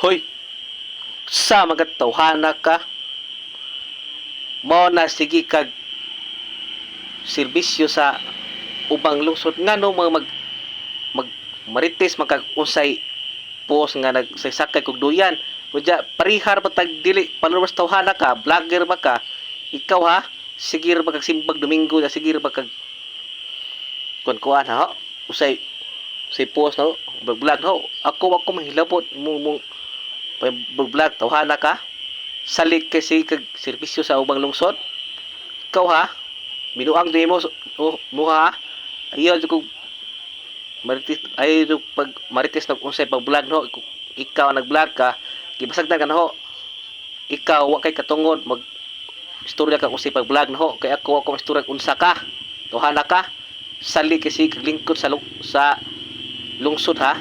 Hoy, sa magatawhana ka, mo na sige kag serbisyo sa ubang lungsod ngano mga mag marites magkag unsay post nga nagsaysakay kog duyan. Kunya parihar ba tag dili paluwas tawhana ka, vlogger ba ka? Ikaw ha, sige ra ba kag simbag Domingo, sige ra ba kag kuan ha? Usay post no, vlog no. Ako mahilabot mo vlog tawhana ka. Salig kasi kag serbisyo sa ubang lungsod. Ikaw ha, binuang di mo ha. Ayaw ko marites ayaw pag marites nag unsay pag vlog no. Ikaw nag-vlog ka, gibasagtan ka na ho. Ikaw wa kay katungod mag istorya ka unsay pag vlog no. Kay ako istorya unsa ka. Tawhana ka. Salig kasi kag lingkod sa lungsod ha.